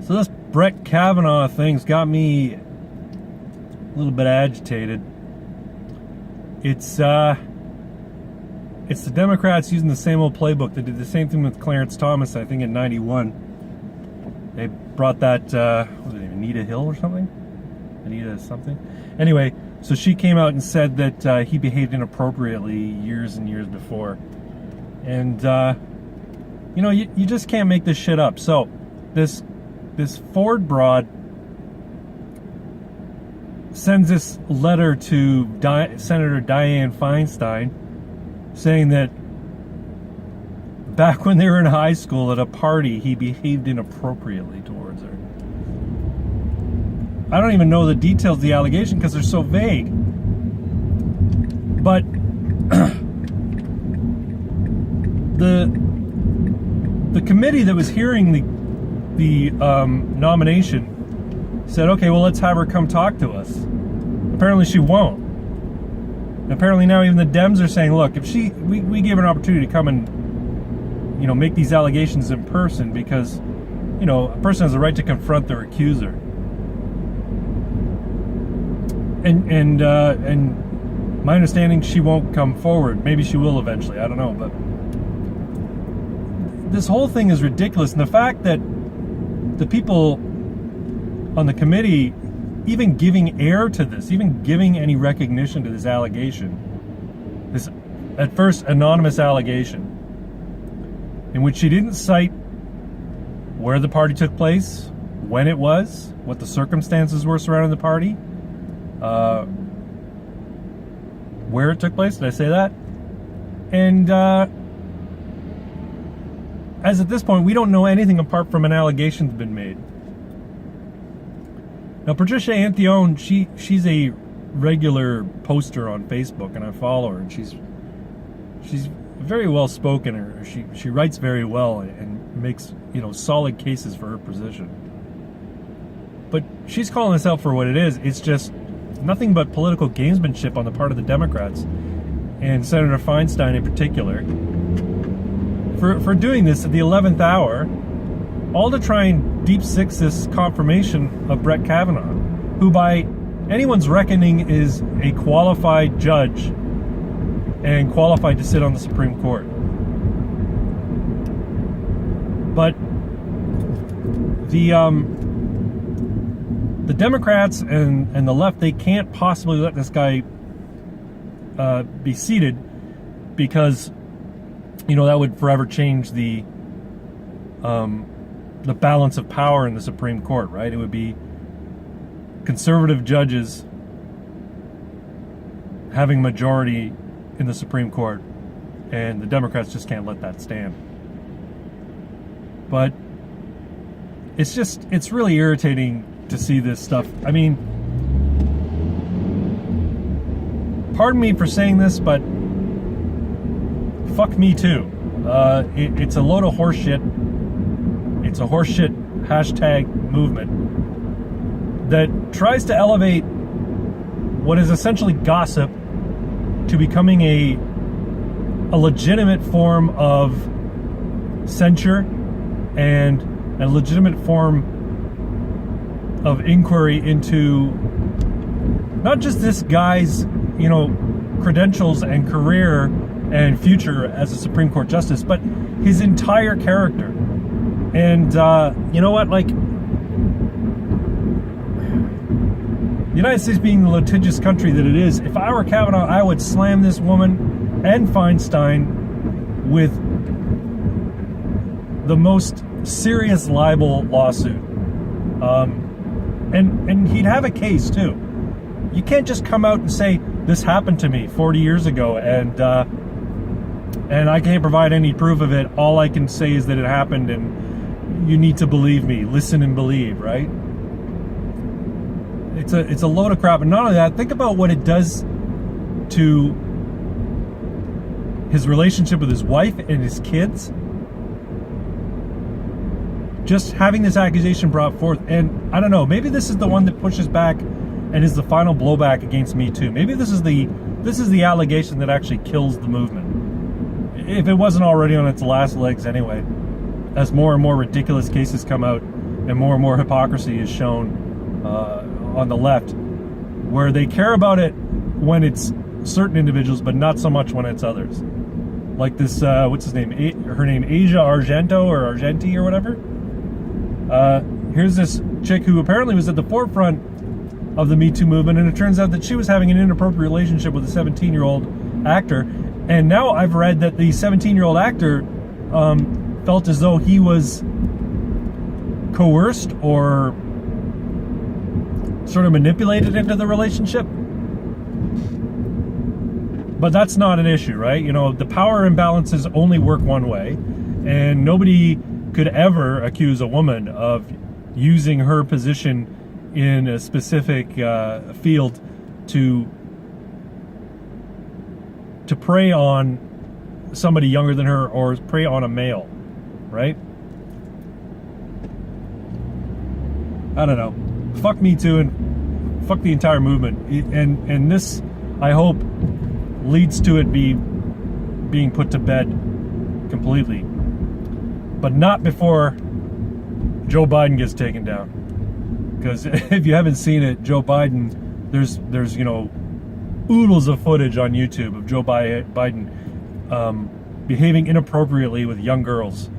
So this Brett Kavanaugh thing's got me a little bit agitated. It's the Democrats using the same old playbook. They did the same thing with Clarence Thomas, I think, in '91. They brought that, what was it, Anita Hill or something? Anita something? Anyway, so she came out and said that he behaved inappropriately years and years before. And, you know, you just can't make this shit up. So, this Ford broad sends this letter to Senator Dianne Feinstein saying that back when they were in high school at a party, he behaved inappropriately towards her. I don't even know the details of the allegation because they're so vague. But the committee that was hearing the nomination said, okay, well, let's have her come talk to us. Apparently she won't. Apparently now even the Dems are saying, look, if we gave her an opportunity to come and, you know, make these allegations in person because, you know, a person has the right to confront their accuser. And my understanding, she won't come forward. Maybe she will eventually. I don't know, but this whole thing is ridiculous. And the fact that the people on the committee even giving air to this, even giving any recognition to this allegation, this at first anonymous allegation, in which she didn't cite where the party took place, when it was, what the circumstances were surrounding the party, where it took place. Did I say that? And as at this point, we don't know anything apart from an allegation's been made. Now, Patricia Antione, she's a regular poster on Facebook, and I follow her, and she's very well spoken. Or she writes very well and makes, you know, solid cases for her position. But she's calling this out for what it is. It's just nothing but political gamesmanship on the part of the Democrats, and Senator Feinstein in particular, for doing this at the 11th hour, all to try and deep six this confirmation of Brett Kavanaugh, who by anyone's reckoning is a qualified judge and qualified to sit on the Supreme Court. But the Democrats and the left, they can't possibly let this guy be seated because, you know, that would forever change the balance of power in the Supreme Court, right? It would be conservative judges having majority in the Supreme Court, and the Democrats just can't let that stand. But it's really irritating to see this stuff. I mean, pardon me for saying this, but fuck me too. It's a load of horse shit. It's a horseshit hashtag movement that tries to elevate what is essentially gossip to becoming a legitimate form of censure and a legitimate form of inquiry into not just this guy's, you know, credentials and career and future as a Supreme Court justice, but his entire character. And you know what, like, the United States being the litigious country that it is, if I were Kavanaugh, I would slam this woman and Feinstein with the most serious libel lawsuit. And he'd have a case too. You can't just come out and say, this happened to me 40 years ago and I can't provide any proof of it. All I can say is that it happened and you need to believe me. Listen and believe, right? It's a load of crap. And not only that, think about what it does to his relationship with his wife and his kids. Just having this accusation brought forth. And I don't know, maybe this is the one that pushes back and is the final blowback against Me Too. Maybe this is the allegation that actually kills the movement. If it wasn't already on its last legs anyway. As more and more ridiculous cases come out and more hypocrisy is shown on the left, where they care about it when it's certain individuals, but not so much when it's others. Like this, what's his name? Her name Asia Argento or Argenti or whatever. Here's this chick who apparently was at the forefront of the Me Too movement, and it turns out that she was having an inappropriate relationship with a 17-year-old actor. And now I've read that the 17-year-old actor felt as though he was coerced or sort of manipulated into the relationship. But that's not an issue, right? You know, the power imbalances only work one way, and nobody could ever accuse a woman of using her position in a specific field to prey on somebody younger than her or prey on a male, right? I don't know. Fuck Me Too and fuck the entire movement. And this, I hope, leads to it being put to bed completely. But not before Joe Biden gets taken down. Because if you haven't seen it, Joe Biden, there's you know, oodles of footage on YouTube of Joe Biden behaving inappropriately with young girls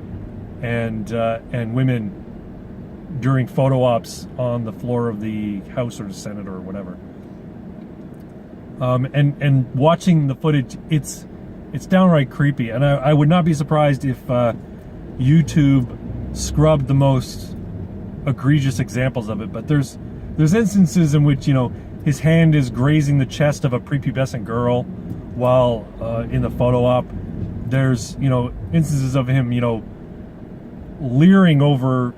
and women during photo ops on the floor of the House or the Senate or whatever. And watching the footage, it's downright creepy. And I would not be surprised if YouTube scrubbed the most egregious examples of it. But there's instances in which, you know, his hand is grazing the chest of a prepubescent girl while in the photo op. There's, you know, instances of him, you know, leering over,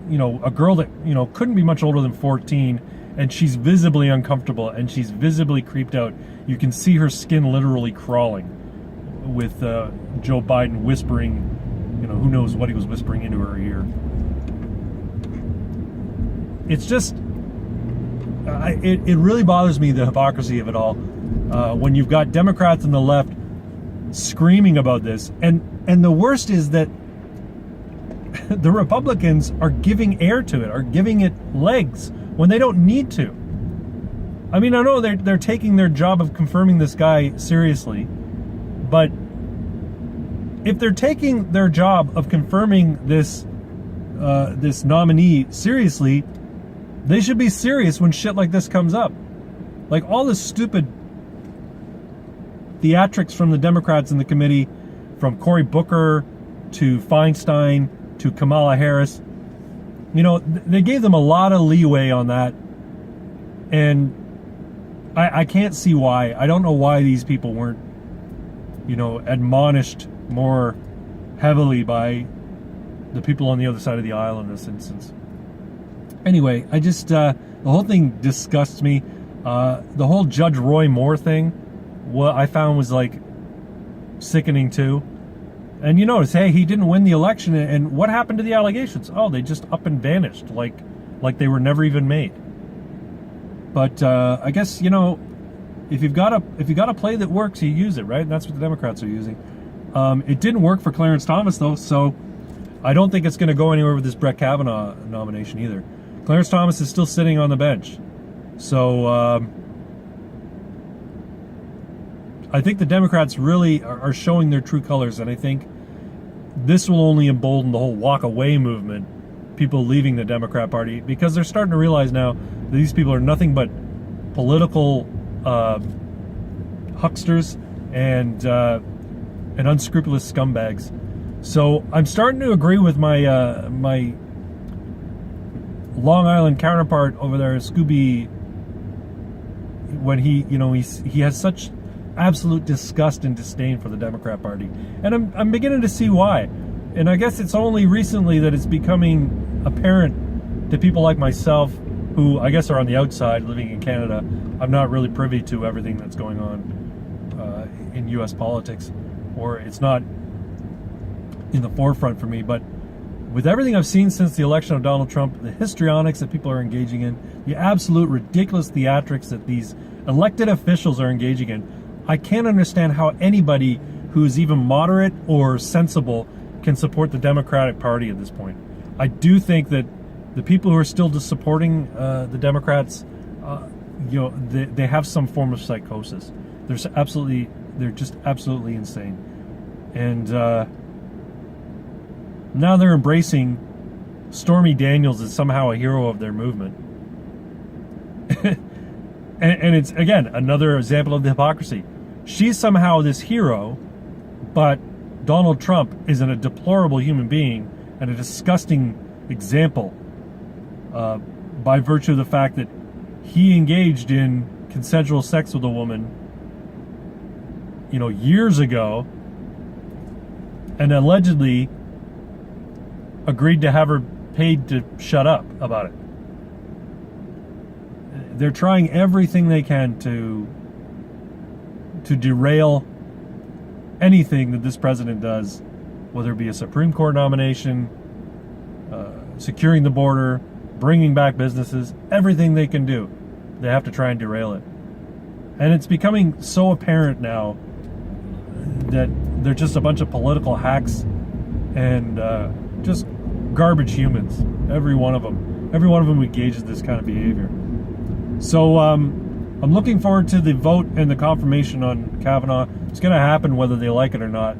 you know, a girl that, you know, couldn't be much older than 14, and she's visibly uncomfortable and she's visibly creeped out. You can see her skin literally crawling with Joe Biden whispering, you know, who knows what he was whispering into her ear. It's just, it really bothers me, the hypocrisy of it all, when you've got Democrats on the left screaming about this, and the worst is that the Republicans are giving air to it, are giving it legs when they don't need to. I mean, I know they're taking their job of confirming this guy seriously, but if they're taking their job of confirming this this nominee seriously, they should be serious when shit like this comes up. Like all this stupid theatrics from the Democrats in the committee, from Cory Booker to Feinstein to Kamala Harris, you know, they gave them a lot of leeway on that, and I can't see why. I don't know why these people weren't, you know, admonished more heavily by the people on the other side of the aisle in this instance. Anyway, I just, the whole thing disgusts me. The whole Judge Roy Moore thing, what I found was like sickening too. And you notice, hey, he didn't win the election, and what happened to the allegations? Oh, they just up and vanished, like they were never even made. But I guess, you know, if you've got a play that works, you use it, right? And that's what the Democrats are using. It didn't work for Clarence Thomas though, so I don't think it's going to go anywhere with this Brett Kavanaugh nomination either. Clarence Thomas is still sitting on the bench, so I think the Democrats really are showing their true colors, and I think this will only embolden the whole walk away movement, people leaving the Democrat Party, because they're starting to realize now that these people are nothing but political hucksters and unscrupulous scumbags. So I'm starting to agree with my my Long Island counterpart over there, Scooby, when he has such absolute disgust and disdain for the Democrat Party, and I'm beginning to see why. And I guess it's only recently that it's becoming apparent to people like myself, who I guess are on the outside living in Canada. I'm not really privy to everything that's going on in U.S. politics, or it's not in the forefront for me. But with everything I've seen since the election of Donald Trump, the histrionics that people are engaging in, the absolute ridiculous theatrics that these elected officials are engaging in, I can't understand how anybody who is even moderate or sensible can support the Democratic Party at this point. I do think that the people who are still just supporting the Democrats, they have some form of psychosis. They're just absolutely insane. And now they're embracing Stormy Daniels as somehow a hero of their movement. and it's, again, another example of the hypocrisy. She's somehow this hero, but Donald Trump is a deplorable human being and a disgusting example by virtue of the fact that he engaged in consensual sex with a woman, years ago, and allegedly agreed to have her paid to shut up about it. They're trying everything they can to derail anything that this president does, whether it be a Supreme Court nomination, securing the border, bringing back businesses, everything they can do, they have to try and derail it. And it's becoming so apparent now that they're just a bunch of political hacks and just garbage humans. Every one of them engages this kind of behavior. So I'm looking forward to the vote and the confirmation on Kavanaugh. It's going to happen whether they like it or not.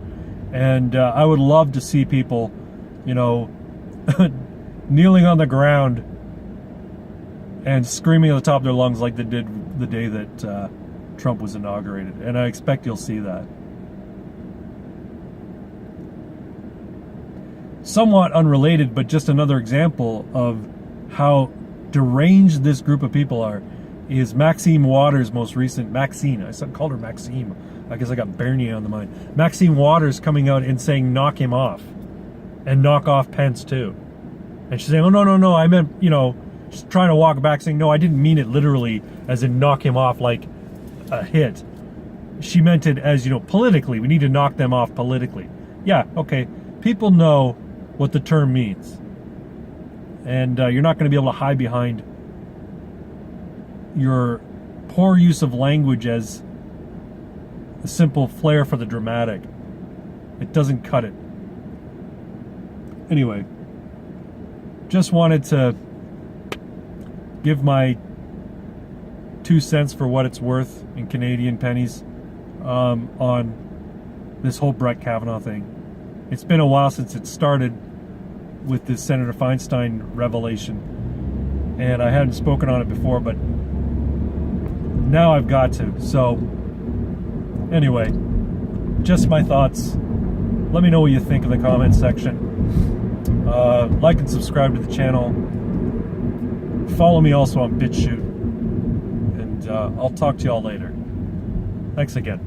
And I would love to see people, kneeling on the ground and screaming at the top of their lungs like they did the day that Trump was inaugurated. And I expect you'll see that. Somewhat unrelated, but just another example of how deranged this group of people are, is Maxine Waters' most recent... Maxine, I called her Maxime. I guess I got Bernier on the mind. Maxine Waters coming out and saying, knock him off. And knock off Pence, too. And she's saying, oh, no, I meant, just trying to walk back, saying, no, I didn't mean it literally, as in knock him off like a hit. She meant it as, politically. We need to knock them off politically. Yeah, okay. People know what the term means. And you're not going to be able to hide behind your poor use of language as a simple flair for the dramatic. It doesn't cut it. Anyway, just wanted to give my 2 cents for what it's worth in Canadian pennies on this whole Brett Kavanaugh thing. It's been a while since it started with this Senator Feinstein revelation, and I hadn't spoken on it before, but now I've got to. So anyway, just my thoughts. Let me know what you think in the comments section. Like and subscribe to the channel. Follow me also on BitChute, and I'll talk to y'all later. Thanks again.